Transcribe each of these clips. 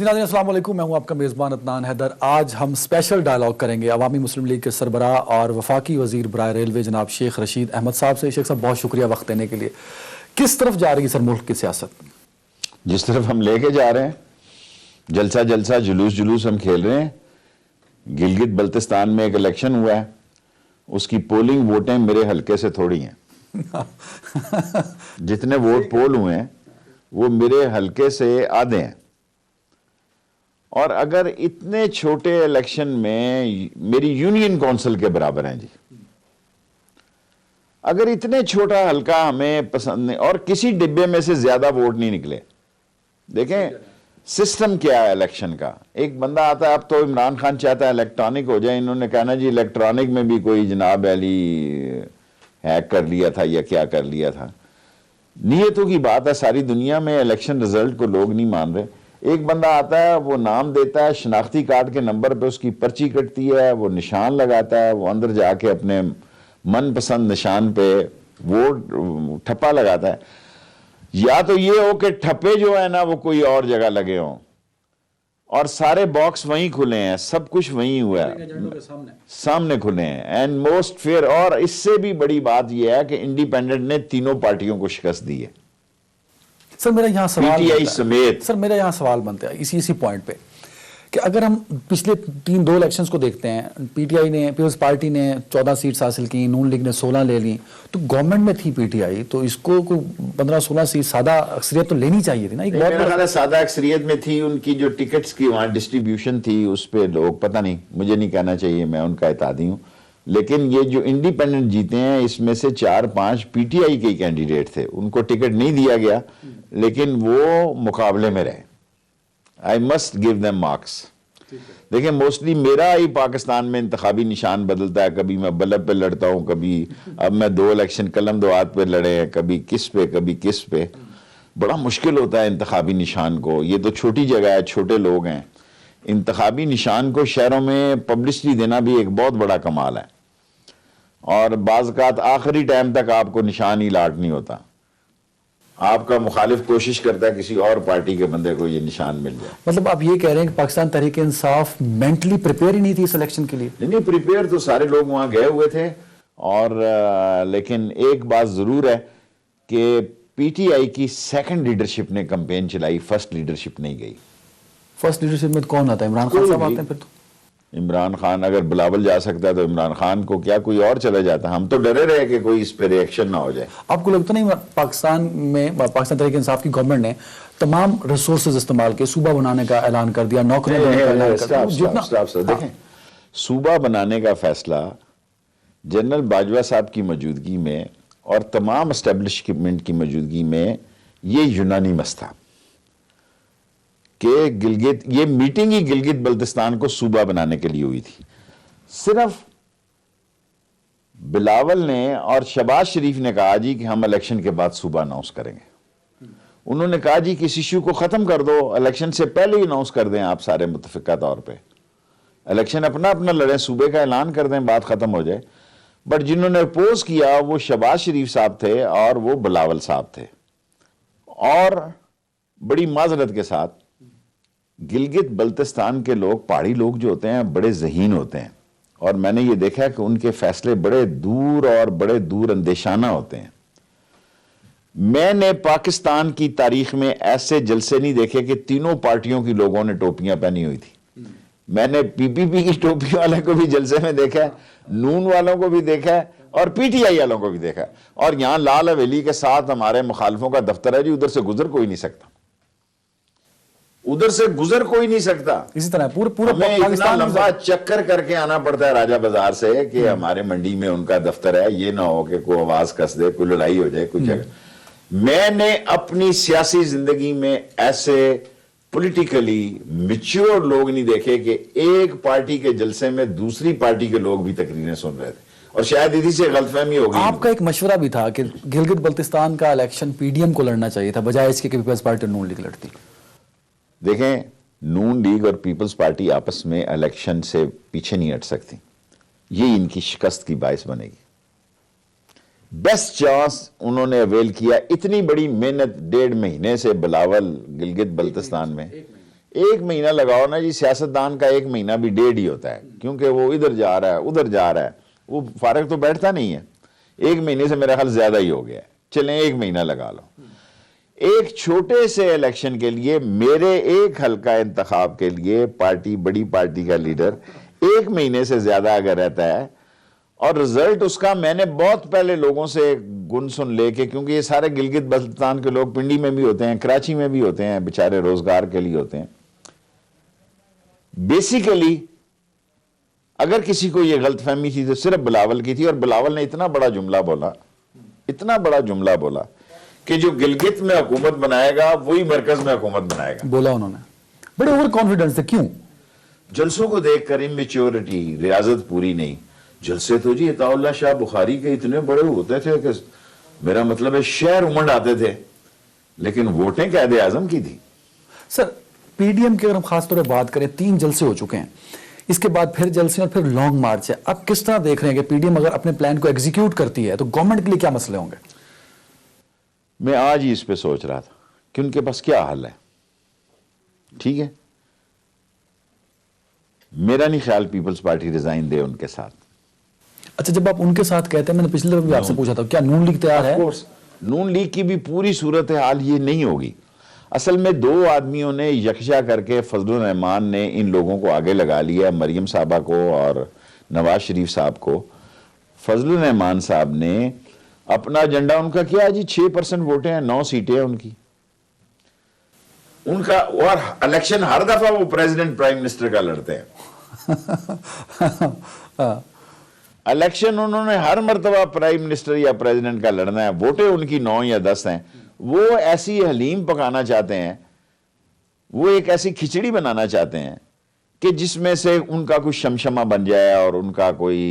جی ناظرین السلام علیکم، میں ہوں آپ کا میزبان عدنان حیدر۔ آج ہم اسپیشل ڈائلاگ کریں گے عوامی مسلم لیگ کے سربراہ اور وفاقی وزیر برائے ریلوے جناب شیخ رشید احمد صاحب سے۔ شیخ صاحب بہت شکریہ وقت دینے کے لیے۔ کس طرف جا رہی ہے سر ملک کی سیاست؟ جس طرف ہم لے کے جا رہے ہیں، جلسہ جلوس ہم کھیل رہے ہیں۔ گلگت بلتستان میں ایک الیکشن ہوا ہے، اس کی پولنگ ووٹیں میرے حلقے سے تھوڑی ہیں۔ جتنے ووٹ پول ہوئے ہیں وہ میرے حلقے سے آدھے ہیں، اور اگر اتنے چھوٹے الیکشن میں میری یونین کونسل کے برابر ہیں جی، اگر اتنے چھوٹا حلقہ ہمیں پسند نہیں اور کسی ڈبے میں سے زیادہ ووٹ نہیں نکلے۔ دیکھیں سسٹم کیا ہے الیکشن کا۔ ایک بندہ آتا ہے، اب تو عمران خان چاہتا ہے الیکٹرانک ہو جائے، انہوں نے کہنا جی الیکٹرانک میں بھی کوئی جناب علی ہیک کر لیا تھا یا کیا کر لیا تھا۔ نیتوں کی بات ہے، ساری دنیا میں الیکشن رزلٹ کو لوگ نہیں مان رہے۔ ایک بندہ آتا ہے، وہ نام دیتا ہے، شناختی کارڈ کے نمبر پہ اس کی پرچی کٹتی ہے، وہ نشان لگاتا ہے، وہ اندر جا کے اپنے من پسند نشان پہ ووٹ ٹھپا لگاتا ہے۔ یا تو یہ ہو کہ ٹھپے جو ہے نا وہ کوئی اور جگہ لگے ہوں اور سارے باکس وہیں کھلے ہیں، سب کچھ وہیں ہوا ہے، سامنے کھلے ہیں، اینڈ موسٹ فیئر۔ اور اس سے بھی بڑی بات یہ ہے کہ انڈیپینڈنٹ نے تینوں پارٹیوں کو شکست دی ہے، سر میرا یہاں سوال پی ٹی آئی سمیت۔ سر میرا یہاں سوال بنتا ہے اسی پوائنٹ پہ کہ اگر ہم پچھلے دو الیکشنز کو دیکھتے ہیں، پی ٹی آئی نے، پیپلز پارٹی نے 14 سیٹس حاصل کی، نون لیگ نے 16 لے لی، تو گورنمنٹ میں تھی پی ٹی آئی، تو اس کو 15-16 سیٹ سادہ اکثریت تو لینی چاہیے تھی نا۔ ایک میرا خیال ہے سادہ اکثریت میں تھی، ان کی جو ٹکٹس کی وہاں ڈسٹریبیوشن تھی اس پہ لوگ پتہ نہیں، مجھے نہیں کہنا چاہیے، میں ان کا اتحادی ہوں، لیکن یہ جو انڈیپینڈنٹ جیتے ہیں اس میں سے 4-5 پی ٹی آئی کے کینڈیڈیٹ تھے، ان کو ٹکٹ نہیں دیا گیا لیکن وہ مقابلے میں رہے۔ I must give them marks. دیکھیں موسٹلی میرا ہی پاکستان میں انتخابی نشان بدلتا ہے، کبھی میں بلب پہ لڑتا ہوں، کبھی اب میں 2 الیکشن قلم دعات پہ لڑے ہیں، کبھی کس پہ۔ بڑا مشکل ہوتا ہے انتخابی نشان کو، یہ تو چھوٹی جگہ ہے، چھوٹے لوگ ہیں۔ انتخابی نشان کو شہروں میں پبلسٹی دینا بھی ایک بہت بڑا کمال ہے، اور بعض اوقات آخری ٹائم تک آپ کو نشان ہی لاٹ نہیں ہوتا، آپ کا مخالف کوشش کرتا ہے کسی اور پارٹی کے بندے کو یہ نشان مل جائے۔ مطلب آپ یہ کہہ رہے ہیں کہ پاکستان تحریک انصاف مینٹلی پریپیئر ہی نہیں تھی اس الیکشن کے لیے؟ نہیں، پریپیئر تو سارے لوگ وہاں گئے ہوئے تھے، اور لیکن ایک بات ضرور ہے کہ پی ٹی آئی کی سیکنڈ لیڈرشپ نے کمپین چلائی، فرسٹ لیڈرشپ نہیں گئی۔ فرسٹ لیڈرشپ میں کون آتا ہے؟ عمران خان صاحب آتے ہیں پھر تو؟ عمران خان، اگر بلاول جا سکتا ہے تو عمران خان کو کیا کوئی اور چلا جاتا؟ ہم تو ڈرے رہے کہ کوئی اس پہ ری ایکشن نہ ہو جائے۔ آپ کو لگتا نہیں پاکستان تحریک انصاف کی گورنمنٹ نے تمام ریسورسز استعمال کے صوبہ بنانے کا اعلان کر دیا، نوکریاں دینے کا اعلان کر دیا؟ دیکھیں صوبہ بنانے کا فیصلہ جنرل باجوہ صاحب کی موجودگی میں اور تمام اسٹیبلشمنٹ کی موجودگی میں یہ یونانیمس تھا کہ یہ میٹنگ ہی گلگت بلتستان کو صوبہ بنانے کے لیے ہوئی تھی۔ صرف بلاول نے اور شہباز شریف نے کہا جی کہ ہم الیکشن کے بعد صوبہ اناؤنس کریں گے۔ انہوں نے کہا جی کہ اس ایشو کو ختم کر دو، الیکشن سے پہلے ہی اناؤنس کر دیں آپ سارے متفقہ طور پہ، الیکشن اپنا لڑیں، صوبے کا اعلان کر دیں، بات ختم ہو جائے۔ بٹ جنہوں نے اپوز کیا وہ شہباز شریف صاحب تھے اور وہ بلاول صاحب تھے، اور بڑی معذرت کے ساتھ گلگت بلتستان کے لوگ، پہاڑی لوگ جو ہوتے ہیں بڑے ذہین ہوتے ہیں، اور میں نے یہ دیکھا کہ ان کے فیصلے بڑے دور اندیشانہ ہوتے ہیں۔ میں نے پاکستان کی تاریخ میں ایسے جلسے نہیں دیکھے کہ تینوں پارٹیوں کی لوگوں نے ٹوپیاں پہنی ہوئی تھی۔ میں نے پی پی پی کی ٹوپی والے کو بھی جلسے میں دیکھا ہے، نون والوں کو بھی دیکھا ہے، اور پی ٹی آئی والوں کو بھی دیکھا ہے، اور یہاں لال حویلی کے ساتھ ہمارے مخالفوں کا دفتر ہے جی، ادھر سے گزر کوئی نہیں سکتا، اسی طرح پورا ہمیں اتنا لمبا چکر کر کے آنا پڑتا ہے راجہ بازار سے کہ ہمارے منڈی میں ان کا دفتر ہے، یہ نہ ہو کہ کوئی آواز کس دے، کوئی لڑائی ہو جائے، کوئی جگہ۔ میں نے اپنی سیاسی زندگی میں ایسے پولیٹیکلی میچور لوگ نہیں دیکھے کہ ایک پارٹی کے جلسے میں دوسری پارٹی کے لوگ بھی تقریریں سن رہے تھے، اور شاید اسی سے غلط فہمی ہو گئی۔ آپ کا ایک مشورہ بھی تھا کہ گلگت بلتستان کا الیکشن پی ڈی ایم کو لڑنا چاہیے تھا بجائے اس کے کہ پیپلز پارٹی اور نون لیگ لڑتی۔ دیکھیں نون لیگ اور پیپلز پارٹی آپس میں الیکشن سے پیچھے نہیں ہٹ سکتی، یہ ان کی شکست کی باعث بنے گی۔ بیسٹ چانس انہوں نے اویل کیا، اتنی بڑی محنت 1.5 مہینے سے بلاول گلگت بلتستان میں، ایک مہینہ لگاؤ نا جی، سیاستدان کا ایک مہینہ بھی ڈیڑھ ہی ہوتا ہے، کیونکہ وہ ادھر جا رہا ہے ادھر جا رہا ہے، وہ فارغ تو بیٹھتا نہیں ہے. ایک مہینے سے میرا خیال زیادہ ہی ہو گیا ہے، چلیں ایک مہینہ لگا لو. ایک چھوٹے سے الیکشن کے لیے، میرے ایک حلقہ انتخاب کے لیے پارٹی، بڑی پارٹی کا لیڈر ایک مہینے سے زیادہ اگر رہتا ہے، اور رزلٹ اس کا میں نے بہت پہلے لوگوں سے گن سن لے کے، کیونکہ یہ سارے گلگت بلتستان کے لوگ پنڈی میں بھی ہوتے ہیں، کراچی میں بھی ہوتے ہیں، بیچارے روزگار کے لیے ہوتے ہیں. بیسیکلی اگر کسی کو یہ غلط فہمی تھی تو صرف بلاول کی تھی، اور بلاول نے اتنا بڑا جملہ بولا کہ جو گلگت میں حکومت بنائے گا وہی مرکز میں حکومت بنائے گا. بولا انہوں نے، بڑے اوور کانفیڈنس تھے. کیوں؟ جلسوں کو دیکھ کر امیچیورٹی، ریاضت پوری نہیں. جلسے تو جی عطا اللہ شاہ بخاری کے اتنے بڑے ہوتے تھے کہ میرا مطلب ہے شہر امنڈ آتے تھے، لیکن ووٹیں قائد اعظم کی تھی. سر پی ڈی ایم کی اگر ہم خاص طور پہ بات کریں، 3 جلسے ہو چکے ہیں، اس کے بعد پھر جلسے اور پھر لانگ مارچ ہے. اب کس طرح دیکھ رہے ہیں کہ پی ڈی ایم اگر اپنے پلان کو ایگزیکیوٹ کرتی ہے تو گورنمنٹ کے لیے کیا مسئلے ہوں گے؟ میں آج ہی اس پہ سوچ رہا تھا کہ ان کے پاس کیا حل ہے. ٹھیک ہے، میرا نہیں خیال پیپلز پارٹی ریزائن دے ان کے ساتھ. اچھا، جب آپ ان کے ساتھ کہتے ہیں، میں نے پچھلے دفعہ بھی آپ سے پوچھا تھا، کیا نون لیگ تیار ہے؟ نون لیگ کی بھی پوری صورتحال یہ نہیں ہوگی. اصل میں 2 آدمیوں نے یکجا کر کے، فضل الرحمان نے ان لوگوں کو آگے لگا لیا، مریم صاحبہ کو اور نواز شریف صاحب کو. فضل الرحمان صاحب نے اپنا ایجنڈا، ان کا کیا جی 6% ووٹیں ہیں، 9 سیٹیں ہیں ان کی، ان کا. اور الیکشن ہر دفعہ وہ پریزیڈنٹ پرائم منسٹر کا لڑتے ہیں. الیکشن انہوں نے ہر مرتبہ پرائم منسٹر یا پریزیڈنٹ کا لڑنا ہے. ووٹیں ان کی 9 یا 10 ہیں. وہ ایسی حلیم پکانا چاہتے ہیں، وہ ایک ایسی کھچڑی بنانا چاہتے ہیں کہ جس میں سے ان کا کوئی شمشمہ بن جائے اور ان کا کوئی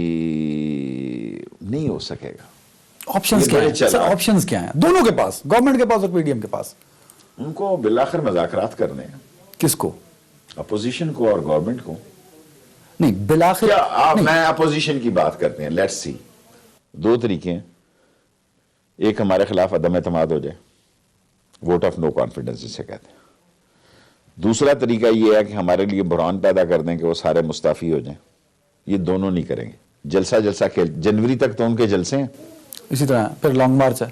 نہیں ہو سکے گا. آپشنز کیا ہیں سر؟ آپشنز کیا ہیں دونوں کے پاس، گورنمنٹ کے پاس اور پی ڈی ایم کے پاس؟ ان کو بالآخر مذاکرات کرنے ہیں. کس کو؟ اپوزیشن کو اور گورنمنٹ کو. نہیں بالآخر میں اپوزیشن کی بات کرتے ہیں. لیٹس سی، 2 طریقے ہیں. ایک ہمارے خلاف عدم اعتماد ہو جائے، ووٹ آف نو کانفیڈنس جسے کہتے ہیں. دوسرا طریقہ یہ ہے کہ ہمارے لیے بحران پیدا کر دیں کہ وہ سارے مستعفی ہو جائیں. یہ دونوں نہیں کریں گے. جلسہ کھیل، جنوری تک تو ان کے جلسے ہیں. اسی طرح پھر لانگ مارچ ہے.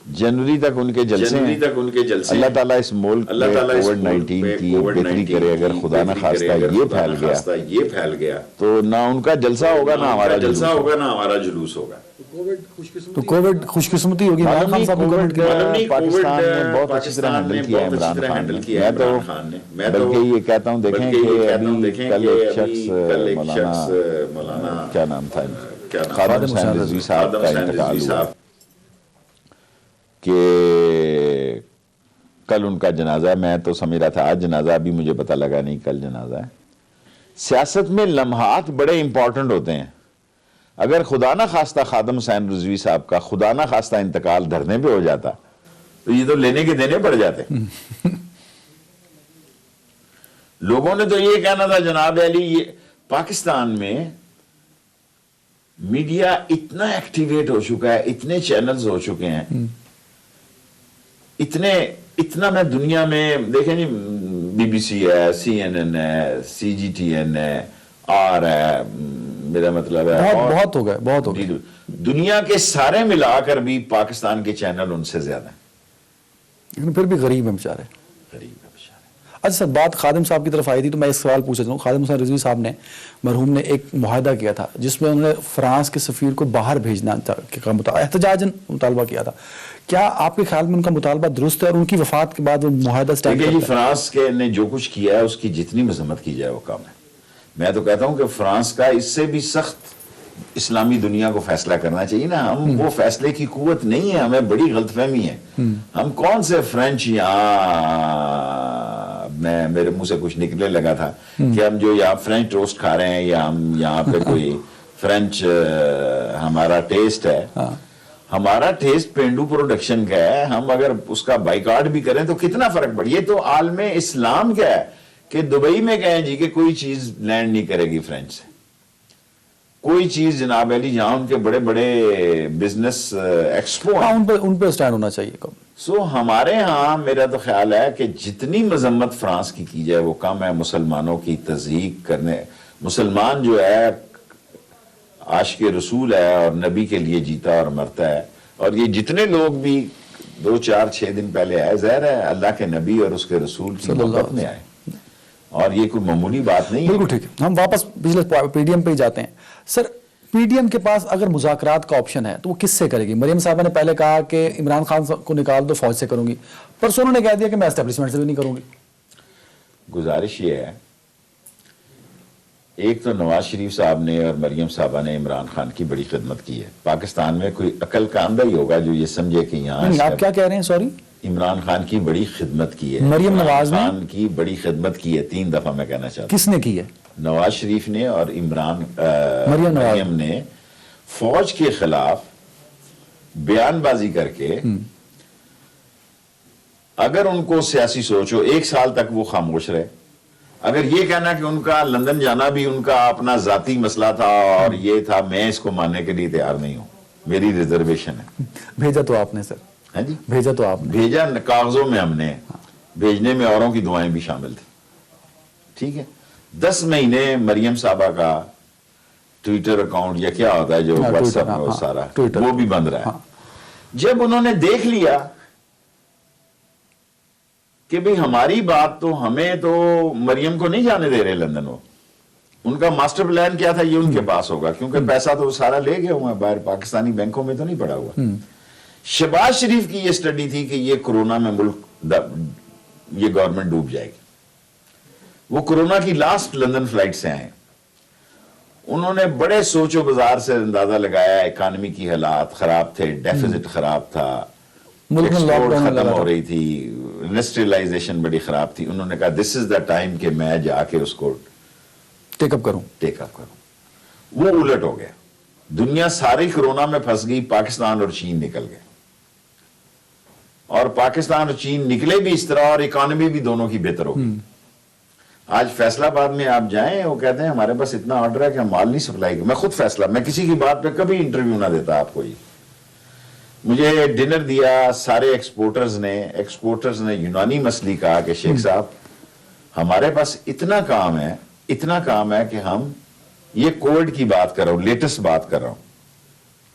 جنوری تک ان کے جلسے ہیں. اللہ تعالیٰ اس ملک میں کووڈ-19 کی بہتری کرے. اگر خدا نہ خواستہ یہ پھیل گیا تو نہ ان کا جلسہ ہوگا، نہ ہمارا جلوس ہوگا. تو کووڈ خوش قسمتی ہوگی. پاکستان نے بہت اچھی طرح ہینڈل کیا ہے عمران خان نے. میں تو بلکہ یہ کہتا ہوں، دیکھیں کہ ابھی کل ایک شخص مولانا کیا نام تھا، خادم حسین رضوی صاحب کا انتقال ہوا کہ کل ان کا جنازہ ہے. میں تو سمجھ رہا تھا آج جنازہ، ابھی مجھے پتہ لگا نہیں کل جنازہ ہے. سیاست میں لمحات بڑے امپورٹنٹ ہوتے ہیں. اگر خدا نہ خواستہ خادم حسین رضوی صاحب کا خدا نہ خواستہ انتقال دھرنے پہ ہو جاتا تو یہ تو لینے کے دینے پڑ جاتے. لوگوں نے تو یہ کہنا تھا جناب علی، یہ پاکستان میں میڈیا اتنا ایکٹیویٹ ہو چکا ہے، اتنے چینلز ہو چکے ہیں، اتنا میں دنیا میں دیکھیں جی، بی بی سی ہے، سی این این ہے، سی جی ٹی این ہے، آر ہے، میرا مطلب ہے بہت ہو گئے. دنیا کے سارے ملا کر بھی پاکستان کے چینل ان سے زیادہ ہیں. پھر بھی غریب ہیں بیچارے. اچھا سر، بات خادم صاحب کی طرف آئی تھی تو میں ایک سوال پوچھ رہا ہوں. خادم حسین رضوی صاحب نے، مرحوم نے، ایک معاہدہ کیا تھا جس میں انہوں نے فرانس کے سفیر کو باہر بھیجنا کا احتجاجاً مطالبہ کیا تھا. کیا آپ کے خیال میں ان کا مطالبہ درست ہے اور ان کی وفات کے بعد وہ معاہدہ اسٹینڈ کرتا ہے؟ فرانس کے نے جو کچھ کیا ہے اس کی جتنی مذمت کی جائے وہ کم ہے. میں تو کہتا ہوں کہ فرانس کا اس سے بھی سخت اسلامی دنیا کو فیصلہ کرنا چاہیے نا. ہم وہ فیصلے کی قوت نہیں ہے، ہمیں بڑی غلط فہمی ہے. ہم کون سے فرینچ، میرے منہ سے کچھ نکلنے لگا تھا کہ ہم جو یہاں فرینچ ٹوسٹ کھا رہے ہیں یا ہم یہاں پہ کوئی فرینچ ہمارا ٹیسٹ ہے. ہمارا ٹیسٹ پینڈو پروڈکشن کا ہے. ہم اگر اس کا بائیکاٹ بھی کریں تو کتنا فرق پڑے. یہ تو عالم اسلام کیا ہے کہ دبئی میں کہیں جی کہ کوئی چیز لینڈ نہیں کرے گی فرینچ سے. کوئی چیز جناب علی جہاں ان کے بڑے بڑے بزنس ایکسپو ہاں ہیں. ان پہ اسٹینڈ ہونا چاہیے کم. سو ہمارے ہاں میرا تو خیال ہے کہ جتنی مذمت فرانس کی جائے وہ کم ہے. مسلمانوں کی تضحیق کرنے, مسلمان جو ہے عاشق رسول ہے اور نبی کے لیے جیتا اور مرتا ہے, اور یہ جتنے لوگ بھی 2 4 6 دن پہلے آئے, ظاہر ہے اللہ کے نبی اور اس کے رسول کی محبت میں آئے, اور یہ کوئی معمولی بات نہیں ہے. بالکل ٹھیک ہے, ہم واپس پچھلے پی ڈی ایم پہ ہی جاتے ہیں. سر پی ڈی ایم کے پاس اگر مذاکرات کا آپشن ہے تو وہ کس سے کرے گی؟ مریم صاحبہ نے پہلے کہا کہ عمران خان کو نکال دو, فوج سے کروں گی. پرسوں انہوں نے کہہ دیا کہ میں اسٹیبلشمنٹ سے بھی نہیں کروں گی. گزارش یہ ہے, ایک تو نواز شریف صاحب نے اور مریم صاحبہ نے عمران خان کی بڑی خدمت کی ہے. پاکستان میں کوئی عقل کا اندھا ہی ہوگا جو یہ سمجھے کہ یہاں آپ کیا کہہ رہے ہیں؟ سوری, عمران خان کی بڑی خدمت کی ہے. مریم نواز نے خان کی بڑی خدمت کی ہے, 3 دفعہ میں کہنا چاہتا ہوں. کس نے کی ہے؟ نواز شریف نے اور مریم نے فوج کے خلاف بیان بازی کر کے, اگر ان کو سیاسی سوچ ہو 1 سال تک وہ خاموش رہے. اگر یہ کہنا کہ ان کا لندن جانا بھی ان کا اپنا ذاتی مسئلہ تھا اور یہ تھا, میں اس کو ماننے کے لیے تیار نہیں ہوں, میری ریزرویشن ہے. بھیجا تو آپ نے سر, ہاں جی, بھیجا تو آپ نے, بھیجا کاغذوں میں, ہم نے بھیجنے میں اوروں کی دعائیں بھی شامل تھی. ٹھیک ہے, 10 مہینے مریم صاحبہ کا ٹویٹر اکاؤنٹ یا کیا ہوتا ہے جو واٹس ایپ میں سارا وہ بھی بند رہا ہے. جب انہوں نے دیکھ لیا کہ بھئی ہماری بات تو, ہمیں تو مریم کو نہیں جانے دے رہے لندن, وہ ان کا ماسٹر پلان کیا تھا یہ ان کے پاس ہوگا, کیونکہ پیسہ تو سارا لے گئے ہوئے ہیں باہر, پاکستانی بینکوں میں تو نہیں پڑا ہوا. شہباز شریف کی یہ سٹڈی تھی کہ یہ کورونا میں ملک یہ گورنمنٹ ڈوب جائے گی. وہ کورونا کی لاسٹ لندن فلائٹ سے آئے, انہوں نے بڑے سوچ و بازار سے اندازہ لگایا, اکانومی کی حالات خراب تھے, ڈیفیزٹ خراب تھا, ملک میں لاک ڈاؤن ختم ہو رہی تھی, انڈسٹریلائزیشن بڑی خراب تھی. انہوں نے کہا دس از دا ٹائم کہ میں جا کے اس کو ٹیک اپ کروں. وہ الٹ ہو گیا, دنیا ساری کورونا میں پھنس گئی, پاکستان اور چین نکل گئے, اور پاکستان اور چین نکلے بھی اس طرح اور اکانومی بھی دونوں کی بہتر ہو گئی. آج فیصلہ آباد میں آپ جائیں, وہ کہتے ہیں ہمارے پاس اتنا آرڈر ہے کہ ہم مال نہیں سپلائی کریں. میں خود فیصلہ, میں کسی کی بات پہ کبھی انٹرویو نہ دیتا آپ کو. یہ مجھے ڈنر دیا سارے ایکسپورٹرز نے یونانی مسئلے کہا کہ شیخ صاحب ہمارے پاس اتنا کام ہے کہ ہم یہ کووڈ کی بات کر رہا ہوں, لیٹسٹ بات کر رہا ہوں,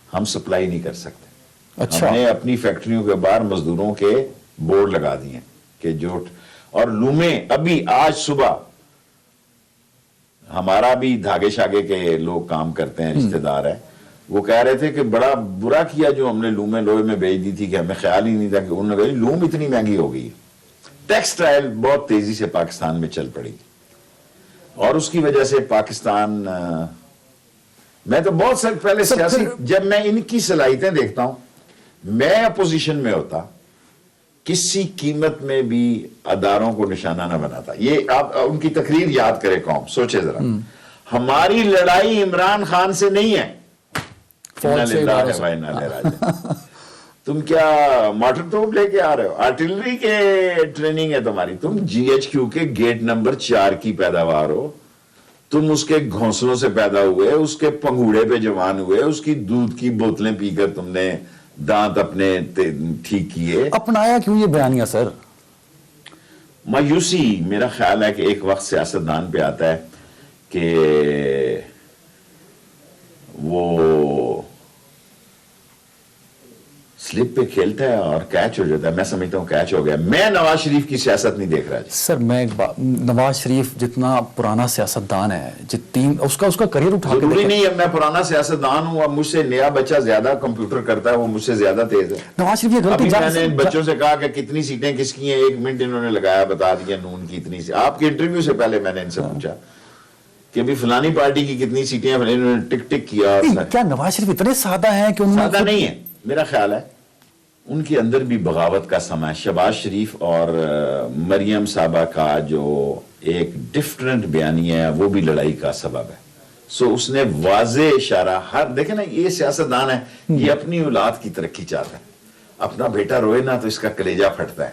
ہم سپلائی نہیں کر سکتے. اچھا, ہم نے اپنی فیکٹریوں کے باہر مزدوروں کے بورڈ لگا دیے کہ جو, اور لومیں ابھی آج صبح ہمارا بھی دھاگے شاگے کے لوگ کام کرتے ہیں, رشتہ دار ہیں, وہ کہہ رہے تھے کہ بڑا برا کیا جو ہم نے لومیں لوہے میں بیچ دی تھی, کہ ہمیں خیال ہی نہیں تھا کہ انہوں نے کہا لوم اتنی مہنگی ہو گئی. ٹیکسٹائل بہت تیزی سے پاکستان میں چل پڑی, اور اس کی وجہ سے پاکستان, میں تو بہت سال پہلے سیاسی, جب میں ان کی صلاحیتیں دیکھتا ہوں, میں اپوزیشن میں ہوتا کسی قیمت میں بھی اداروں کو نشانہ نہ بناتا. یہ آپ ان کی تقریر یاد کرے قوم, سوچے ذرا, ہماری لڑائی عمران خان سے نہیں ہے, تم کیا موٹر توپ لے کے آ رہے ہو, آرٹلری کے ٹریننگ ہے تمہاری, تم جی ایچ کیو کے گیٹ نمبر 4 کی پیداوار ہو, تم اس کے گھونسلوں سے پیدا ہوئے, اس کے پنگوڑے پہ جوان ہوئے, اس کی دودھ کی بوتلیں پی کر تم نے دانت اپنے ٹھیک کیے. اپنایا کیوں یہ بیانیہ سر؟ مایوسی, میرا خیال ہے کہ ایک وقت سیاستدان پہ آتا ہے کہ وہ سلپ پہ کھیلتا ہے اور کیچ ہو جاتا ہے. میں سمجھتا ہوں کیچ ہو گیا. میں نواز شریف کی سیاست نہیں دیکھ رہا جی. سر میں نواز شریف جتنا پرانا سیاستدان ہے, اس کا کریئر اٹھا کے ضروری نہیں ہے میں پرانا سیاستدان ہوں, اب مجھ سے نیا بچہ زیادہ کمپیوٹر کرتا ہے, وہ مجھ سے زیادہ تیز ہے. نواز شریف یہ غلطی, میں نے بچوں سے کہا کہ کتنی سیٹیں کس کی ہیں, 1 منٹ انہوں نے لگایا, بتا دیا نون کی اتنی سی. آپ کے انٹرویو سے پہلے میں نے ان سے پوچھا کہ بھی فلانی پارٹی کی کتنی سیٹیں ہیں, انہوں نے ٹک ٹک کیا. کیا نواز شریف اتنے سادہ ہیں کہ سادہ نہیں ہے؟ میرا خیال ہے ان کے اندر بھی بغاوت کا سماں ہے. شہباز شریف اور مریم صاحبہ کا جو ایک ڈفرنٹ بیانیہ ہے وہ بھی لڑائی کا سبب ہے. سو اس نے واضح اشارہ, دیکھیں نا یہ سیاستدان ہے, یہ اپنی اولاد کی ترقی چاہتا ہے. اپنا بیٹا روئے نا تو اس کا کلیجہ پھٹتا ہے,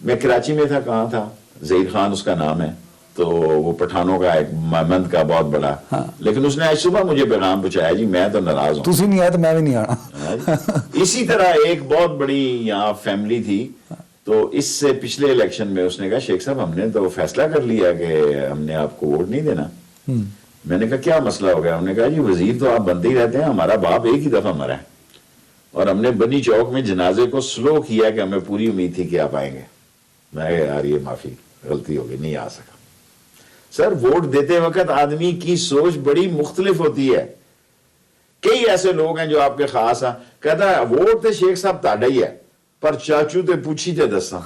میں کراچی میں تھا, کہاں تھا, ظہیر خان اس کا نام ہے, تو وہ پٹھانوں کا ایک مند کا بہت بڑا, لیکن اس نے آج صبح مجھے پیغام پہنچایا جی میں تو ناراض ہوں. تسی نہیں آئے تو میں بھی نہیں آنا. اسی طرح ایک بہت بڑی یہاں فیملی تھی, تو اس سے پچھلے الیکشن میں اس نے کہا شیخ صاحب ہم نے تو فیصلہ کر لیا کہ ہم نے آپ کو ووٹ نہیں دینا. میں نے کہا کیا مسئلہ ہو گیا؟ انہوں نے کہا جی وزیر تو آپ بنتے ہی رہتے ہیں, ہمارا باپ ایک ہی دفعہ مرا ہے اور ہم نے بنی چوک میں جنازے کو سلو کیا کہ ہمیں پوری امید تھی کہ آپ آئیں گے. میں کہا یار یہ معافی, غلطی ہو گئی, نہیں آ سکا. سر ووٹ دیتے وقت آدمی کی سوچ بڑی مختلف ہوتی ہے. کئی ایسے لوگ ہیں جو آپ کے خاص ہیں, کہتا ہے ووٹ تے شیخ صاحب تاڑا ہی ہے پر چاچو تے پوچھی تے دساں,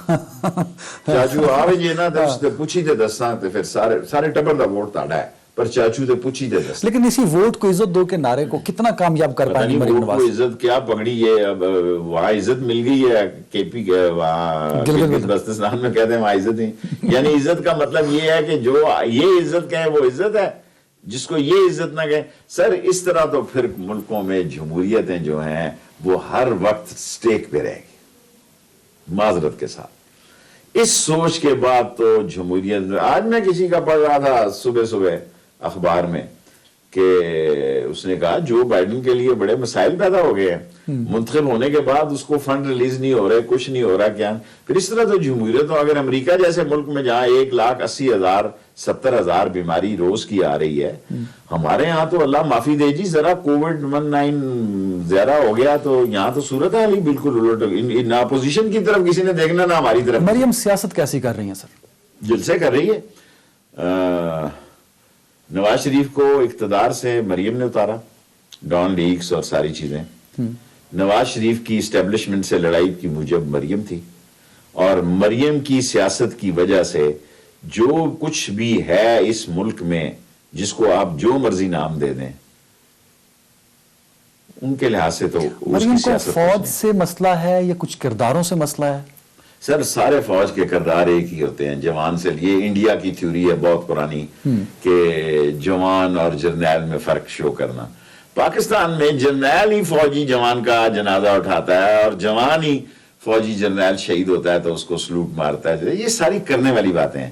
چاچو آوے جے نا تے اس تے پوچھی تے دساں تے پھر سارے ٹبر دا ووٹ تاڑا ہے پر چاچو تے پوچھی تے دساں. لیکن اسی ووٹ کو عزت دو کے نعرے کو کتنا کامیاب کر پائیں گے مریم ووٹ کو نواز؟ عزت کیا پکڑی ہے, اب وہاں عزت مل گئی ہے کے پی کے وہاں گلگت بلتستان میں کہتے ہیں وہاں عزت ہی, یعنی عزت کا مطلب یہ ہے کہ جو یہ عزت کہے وہ عزت ہے, جس کو یہ عزت نہ کہے. سر اس طرح تو پھر ملکوں میں جمہوریتیں جو ہیں وہ ہر وقت سٹیک پہ رہیں گی. معذرت کے ساتھ اس سوچ کے بعد تو جمہوریت, آج میں کسی کا پڑھ رہا تھا صبح اخبار میں کہ اس نے کہا جو بائیڈن کے لیے بڑے مسائل پیدا ہو گئے ہیں, منتخب ہونے کے بعد اس کو فنڈ ریلیز نہیں ہو رہے, کچھ نہیں ہو رہا, کیا پھر اس طرح تو جمہوریت. اگر امریکہ جیسے ملک میں جہاں 1,80,000 70,000 بیماری روز کی آ رہی ہے, ہمارے ہاں تو اللہ معافی دے جی ذرا کووڈ-19 زیادہ ہو گیا تو یہاں تو صورت ہے بالکل الٹ, نہ اپوزیشن کی طرف کسی نے دیکھنا نہ ہماری طرف. مریم سیاست کیسی کر رہی ہیں سر؟ جلسے کر رہی ہے. نواز شریف کو اقتدار سے مریم نے اتارا, ڈان لیکس اور ساری چیزیں. نواز شریف کی اسٹیبلشمنٹ سے لڑائی کی موجب مریم تھی, اور مریم کی سیاست کی وجہ سے جو کچھ بھی ہے اس ملک میں, جس کو آپ جو مرضی نام دے دیں, ان کے لحاظ سے تو اس مریم کی کو سیاست فوج سے مسئلہ ہے یا کچھ کرداروں سے مسئلہ ہے؟ سر سارے فوج کے کردار ایک ہی ہوتے ہیں. جوان سے لیے انڈیا کی تھیوری ہے بہت پرانی کہ جوان اور جرنیل میں فرق شو کرنا. پاکستان میں جرنیل ہی فوجی جوان کا جنازہ اٹھاتا ہے اور جوان ہی فوجی جرنیل شہید ہوتا ہے تو اس کو سلوٹ مارتا ہے. یہ ساری کرنے والی باتیں ہیں.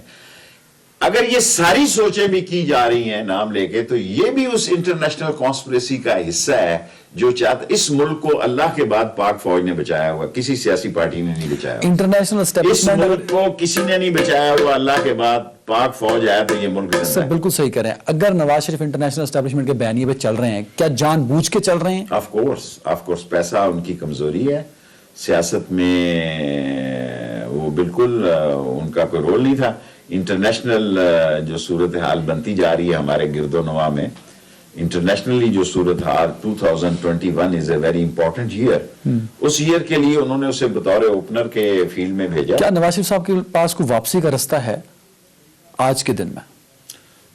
اگر یہ ساری سوچیں بھی کی جا رہی ہیں نام لے کے, تو یہ بھی اس انٹرنیشنل کانسپریسی کا حصہ ہے جو چاہتا. اس ملک کو اللہ کے بعد پاک فوج نے بچایا ہوا, کسی سیاسی پارٹی نے نہیں بچایا ہوا. انٹرنیشنل اس اسٹیبلشمنٹ ملک کو کسی نے نہیں بچایا ہوا, اللہ کے بعد پاک فوج ہے تو یہ ملک زندہ سر ہے. بالکل صحیح کہہ رہے ہیں. اگر نواز شریف انٹرنیشنل اسٹیبلشمنٹ کے بیانیے پہ چل رہے ہیں, کیا جان بوجھ کے چل رہے ہیں؟ آف کورس پیسہ ان کی کمزوری ہے. سیاست میں وہ بالکل ان کا کوئی رول نہیں تھا. انٹرنیشنل جو صورتحال بنتی جا رہی ہے ہمارے گرد و نواح میں, انٹرنیشنلی جو صورتحال 2021 is a very important year. اس ایئر کے لیے انہوں نے اسے بطور اوپنر کے فیلڈ میں بھیجا. کیا نواز شریف صاحب کے پاس کوئی واپسی کا رستہ ہے آج کے دن میں؟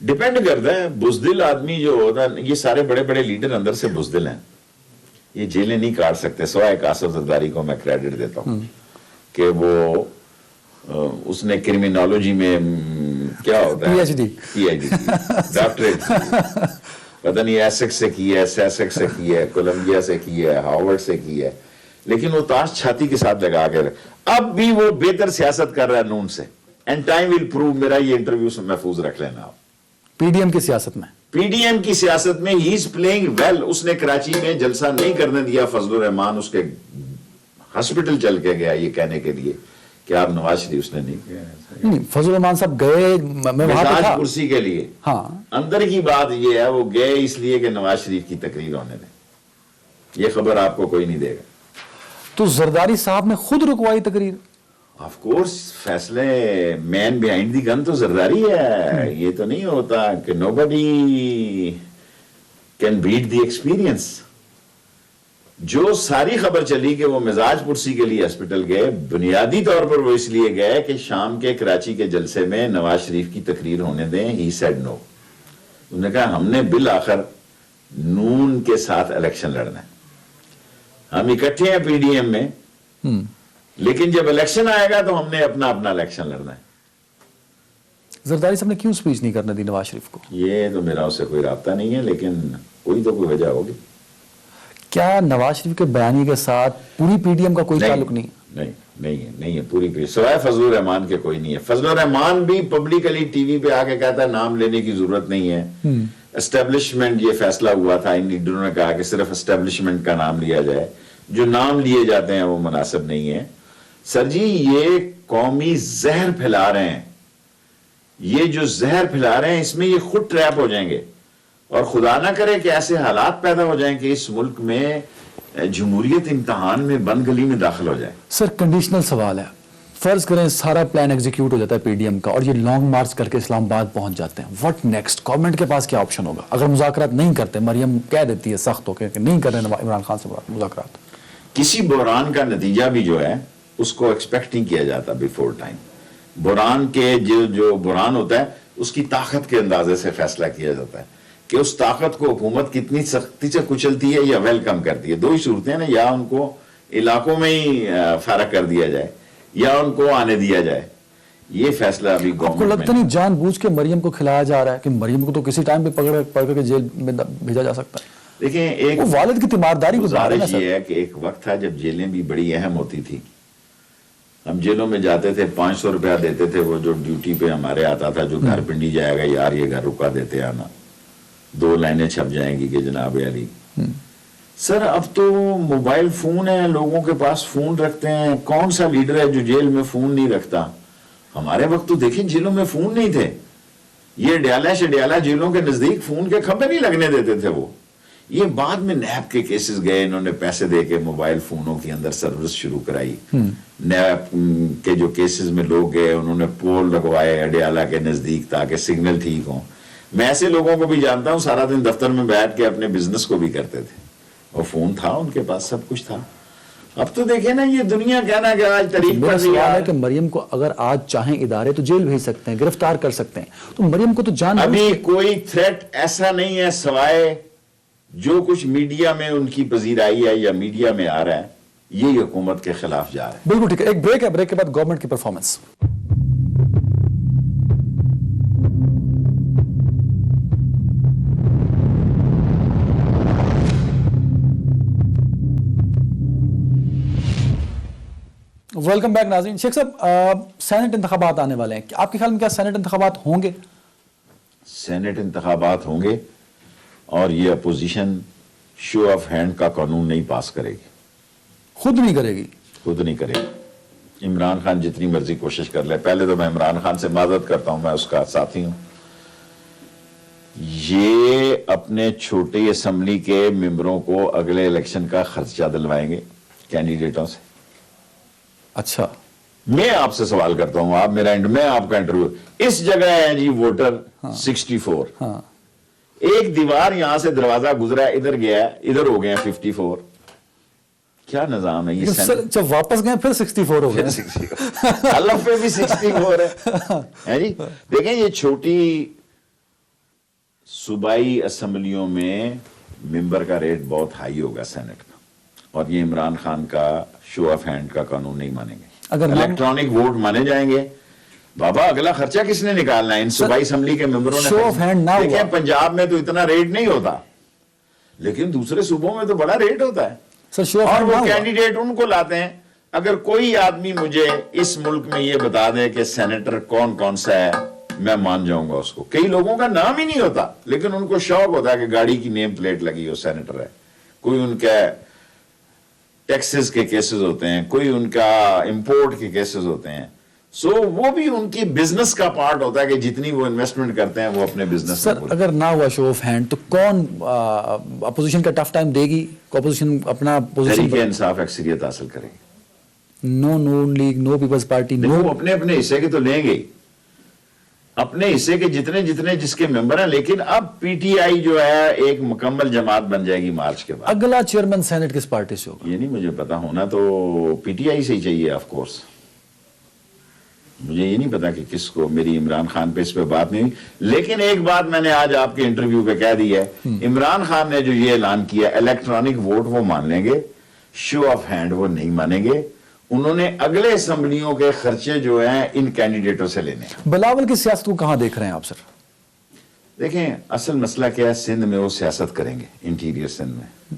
ڈیپینڈ کرتا ہے. بزدل آدمی جو ہوتا ہے, یہ سارے بڑے بڑے لیڈر اندر سے بزدل ہیں, یہ جیلیں نہیں کاٹ سکتے. سوائے آصف زرداری کو میں کریڈٹ دیتا ہوں کہ وہ اس نے کرمینالوجی میں کیا ہوتا ہے پی ایچ ڈی ڈاکٹریٹ, پتہ نہیں ایسیکس سے کی ہے, سیسیکس سے کی ہے, کولمبیا سے کی ہے, ہارورڈ سے کی ہے, لیکن وہ تاش چھاتی کے ساتھ لگا کے اب بھی وہ بہتر سیاست کر رہا ہے نون سے. And time will prove. میرا یہ انٹرویو سے محفوظ رکھ لینا آپ. پی ڈی ایم کی سیاست میں, پی ڈی ایم کی سیاست میں ہی از پلئنگ ویل. اس نے کراچی میں جلسہ نہیں کرنے دیا. فضل الرحمان اس کے ہاسپٹل چل کے گیا یہ کہنے کے لیے کہ آپ نواز شریف اس نے نہیں کیا. نہیں, فضل الرحمان صاحب گئے, میں وہاں پہ تھا. کرسی کے لیے ہاں, اندر کی بات یہ ہے وہ گئے اس لیے کہ نواز شریف کی تقریر ہونے دیں. یہ خبر آپ کو کوئی نہیں دے گا. تو زرداری صاحب نے خود رکوائی تقریر. آف کورس فیصلے مین بیہائنڈ دی گن تو زرداری ہے. یہ تو نہیں ہوتا کہ نو بڈی کین بیٹ دی ایکسپیرئنس. جو ساری خبر چلی کہ وہ مزاج پرسی کے لیے ہاسپٹل گئے, بنیادی طور پر وہ اس لیے گئے کہ شام کے کراچی کے جلسے میں نواز شریف کی تقریر ہونے دیں. He said no. انہوں نے کہا ہم نے بالآخر نون کے ساتھ الیکشن لڑنا ہے, ہم اکٹھے ہیں پی ڈی ایم میں, لیکن جب الیکشن آئے گا تو ہم نے اپنا الیکشن لڑنا ہے. زرداری صاحب نے کیوں سپیچ نہیں کرنے دی نواز شریف کو؟ یہ تو میرا اس سے کوئی رابطہ نہیں ہے, لیکن کوئی تو کوئی وجہ ہوگی. کیا نواز شریف کے بیانیے کے ساتھ پوری پی ڈی ایم کا کوئی تعلق نہیں؟ نہیں ہے پوری سوائے فضل الرحمان کے کوئی نہیں ہے. فضل الرحمان بھی پبلکلی ٹی وی پہ آ کے کہتا ہے نام لینے کی ضرورت نہیں ہے. اسٹیبلشمنٹ یہ فیصلہ ہوا تھا, ان لیڈروں نے کہا کہ صرف اسٹیبلشمنٹ کا نام لیا جائے, جو نام لیے جاتے ہیں وہ مناسب نہیں ہے. سر جی یہ قومی زہر پھیلا رہے ہیں, یہ جو زہر پھیلا رہے ہیں اس میں یہ خود ٹریپ ہو جائیں گے, اور خدا نہ کرے کہ ایسے حالات پیدا ہو جائیں کہ اس ملک میں جمہوریت امتحان میں بند گلی میں داخل ہو جائے. سر کنڈیشنل سوال ہے, فرض کریں سارا پلان ایگزیکیوٹ ہو جاتا ہے پی ڈی ایم کا اور یہ لانگ مارچ کر کے اسلام آباد پہنچ جاتے ہیں, وٹ نیکسٹ؟ گورنمنٹ کے پاس کیا آپشن ہوگا اگر مذاکرات نہیں کرتے؟ مریم کہہ دیتی ہے سخت ہو کے کہ نہیں کر رہے عمران خان سے مذاکرات. کسی بحران کا نتیجہ بھی جو ہے اس کو ایکسپیکٹ نہیں کیا جاتا بیفور ٹائم. بحران کے جو بحران ہوتا ہے اس کی طاقت کے اندازے سے فیصلہ کیا جاتا ہے کہ اس طاقت کو حکومت کتنی سختی سے کچلتی ہے یا ویلکم کرتی ہے. دو ہی صورتیں ہیں نا, یا ان کو علاقوں میں ہی فارغ کر دیا جائے یا ان کو آنے دیا جائے. یہ فیصلہ ابھی آپ کو لگتا نہیں جان بوجھ کے مریم کو کھلایا جا رہا ہے کہ مریم کو تو کسی ٹائم پہ پکڑ کے جیل میں بھیجا جا سکتا ہے؟ دیکھیں ایک والد کی تیمارداری گزارش یہ ہے کہ ایک وقت تھا جب جیلیں بھی بڑی اہم ہوتی تھی. ہم جیلوں میں جاتے تھے, 500 روپیہ دیتے تھے, وہ جو ڈیوٹی پہ ہمارے آتا تھا جو گھر پنڈی جائے گا یار یہ گھر رکا دیتے آنا, 2 لائنیں چھپ جائیں گی کہ جناب علی. سر اب تو موبائل فون ہے, لوگوں کے پاس فون رکھتے ہیں. کون سا لیڈر ہے جو جیل میں فون نہیں رکھتا؟ ہمارے وقت تو دیکھیں جیلوں میں فون نہیں تھے. یہ ڈیالہ شڈیالہ جیلوں کے نزدیک فون کے کھمبے نہیں لگنے دیتے تھے. وہ یہ بعد میں نیب کے کیسز گئے, انہوں نے پیسے دے کے موبائل فونوں کے اندر سروس شروع کرائی. نیب کے جو کیسز میں لوگ گئے انہوں نے پول لگوائے اڈیالہ کے نزدیک تاکہ سگنل ٹھیک ہوں. میں ایسے لوگوں کو بھی جانتا ہوں سارا دن دفتر میں بیٹھ کے اپنے بزنس کو بھی کرتے تھے, اور فون تھا ان کے پاس, سب کچھ تھا. اب تو دیکھیں نا یہ دنیا کہنا کہ آج تاریخ میرا سوال ہے کہ مریم کو اگر آج چاہیں ادارے تو جیل بھیج سکتے ہیں, گرفتار کر سکتے ہیں, تو مریم کو تو جان ابھی کوئی تھریٹ ایسا نہیں ہے سوائے جو کچھ میڈیا میں ان کی پذیرائی ہے یا میڈیا میں آ رہا ہے, یہی حکومت کے خلاف جا رہا ہے. بالکل ٹھیک ہے, ایک بریک ہے, بریک کے بعد گورنمنٹ کی پرفارمنس. ویلکم بیک ناظرین. شیخ صاحب سینٹ انتخابات آنے والے ہیں, آپ کے خیال میں کیا سینٹ انتخابات ہوں گے؟ سینٹ انتخابات ہوں گے اور یہ اپوزیشن شو آف ہینڈ کا قانون نہیں پاس کرے گی. خود نہیں کرے گی؟ خود نہیں کرے گی. عمران خان جتنی مرضی کوشش کر لے. پہلے تو میں عمران خان سے معذرت کرتا ہوں, میں اس کا ساتھی ہوں. یہ اپنے چھوٹی اسمبلی کے ممبروں کو اگلے الیکشن کا خرچہ دلوائیں گے کینڈیڈیٹوں سے. اچھا, میں آپ سے سوال کرتا ہوں, آپ میرا میں آپ کا انٹرویو. اس جگہ ہے جی ووٹر 64, ایک دیوار یہاں سے دروازہ گزرا ہے, ادھر گیا ہے, ادھر ہو گئے ہیں 54. کیا نظام ہے یہ؟ جب واپس گئے پھر 64 ہو گئے. حلف پہ بھی 64 ہے جی. دیکھیں یہ چھوٹی صوبائی اسمبلیوں میں ممبر کا ریٹ بہت ہائی ہوگا سینٹ کا, اور یہ عمران خان کا شو آف ہینڈ کا قانون نہیں مانیں گے. اگر الیکٹرانک ووٹ مانے جائیں گے. بابا اگلا خرچہ کس نے نکالنا ہے؟ ان صوبائی اسمبلی کے ممبروں نے. شو آف ہینڈ نہ ہوا. دیکھیں پنجاب میں تو اتنا ریٹ نہیں ہوتا, لیکن دوسرے صوبوں میں تو بڑا ریٹ ہوتا ہے. سر شو آف اور ہینڈ وہ کینڈیڈیٹ ان کو لاتے ہیں. اگر کوئی آدمی مجھے اس ملک میں یہ بتا دے کہ سینیٹر کون کون سا ہے, میں مان جاؤں گا اس کو. کئی لوگوں کا نام ہی نہیں ہوتا, لیکن ان کو شوق ہوتا ہے کہ گاڑی کی نیم پلیٹ لگی ہو سینیٹر ہے. کوئی ان کا ٹیکسز کے کیسز ہوتے ہیں, کوئی ان کا امپورٹ کے کیسز ہوتے ہیں. سو وہ بھی ان کی بزنس کا پارٹ ہوتا ہے کہ جتنی وہ انویسٹمنٹ کرتے ہیں وہ اپنے بزنس. سر اگر نہ ہوا شو آف ہینڈ تو کون اپوزیشن کا ٹف ٹائم دے گی؟ اپوزیشن اپنا تحریک انصاف اکثریت حاصل کرے گی. نو نون لیگ, نو پیپلز پارٹی, نو. اپنے اپنے حصے کے تو لیں گے, اپنے حصے کے جتنے جتنے جس کے ممبر ہیں. لیکن اب پی ٹی آئی جو ہے ایک مکمل جماعت بن جائے گی مارچ کے بعد. اگلا چیئرمین سینٹ کس پارٹی سے ہوگا؟ یہ نہیں مجھے پتا, ہونا تو پی ٹی آئی سے ہی چاہیے آف کورس. مجھے یہ نہیں پتا کہ کس کو, میری عمران خان پہ اس پہ بات نہیں ہوئی. لیکن ایک بات میں نے آج آپ کے انٹرویو پہ کہہ دی ہے, عمران خان نے جو یہ اعلان کیا الیکٹرانک ووٹ وہ مان لیں گے, شو آف ہینڈ وہ نہیں مانیں گے. انہوں نے اگلے اسمبلیوں کے خرچے جو ہیں ان کینڈیڈیٹوں سے لینے. بلاول کی سیاست کو کہاں دیکھ رہے ہیں آپ سر؟ دیکھیں اصل مسئلہ کیا ہے, سندھ میں وہ سیاست کریں گے, انٹیریئر سندھ میں,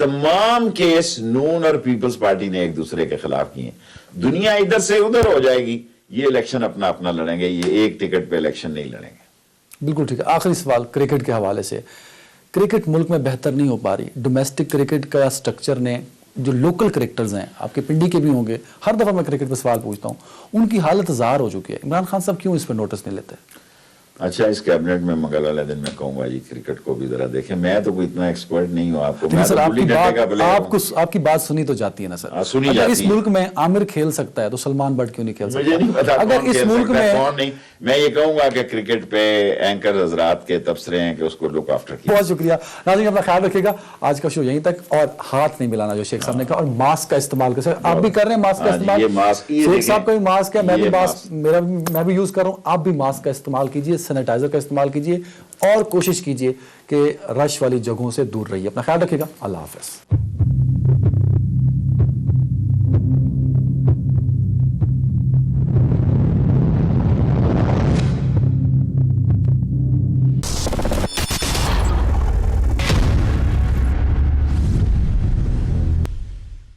تمام کیس نون اور پیپلز پارٹی نے ایک دوسرے کے خلاف کیے ہیں. دنیا ادھر سے ادھر ہو جائے گی, یہ الیکشن اپنا اپنا لڑیں گے, یہ ایک ٹکٹ پہ الیکشن نہیں لڑیں گے. بالکل ٹھیک ہے. آخری سوال کرکٹ کے حوالے سے, کرکٹ ملک میں بہتر نہیں ہو پا رہی. ڈومیسٹک کرکٹ کا سٹرکچر نے, جو لوکل کرکٹرز ہیں, آپ کے پنڈی کے بھی ہوں گے, ہر دفعہ میں کرکٹ پہ سوال پوچھتا ہوں, ان کی حالت زار ہو چکی ہے. عمران خان صاحب کیوں اس پہ نوٹس نہیں لیتے؟ اچھا, اس کیبنٹ میں منگل والے دن میں کہوں گا جی کرکٹ کو بھی ذرا دیکھیں. میں تو کوئی اتنا ایکسپرٹ نہیں ہوں. آپ کو میں سر تو گلی ڈنڈے کا پلیئر ہوں. آپ کی بات سنی تو جاتی ہے نا سر. سنی اگر جاتی اس ہے. ملک میں عامر کھیل سکتا ہے تو سلمان بٹ کیوں نہیں کھیل مجھے نہیں سکتا؟ پتا اگر کون اس کھیل ملک سکتا ہے, میں, کون نہیں. میں یہ کہوں گا کہ کرکٹ پہ اینکر حضرات کے تبصرے ہیں کہ اس کو لک آفٹر کیا. بہت شکریہ ناظرین, اپنا خیال رکھیے گا. آج کا شو یہیں تک, اور ہاتھ نہیں ملانا جو شیخ صاحب نے کہا, اور ماسک کا استعمال کر سکتے. آپ بھی کر رہے ہیں ماسک کا استعمال, یہ ماسک, یہ شیخ صاحب کا بھی ماسک ہے, یہ میں بھی یوز کر رہا ہوں. آپ بھی ماسک کا استعمال کیجئے, سینیٹائزر کا استعمال کیجئے, اور کوشش کیجئے کہ رش والی جگہوں سے دور رہیے. اپنا خیال رکھیے گا. اللہ حافظ.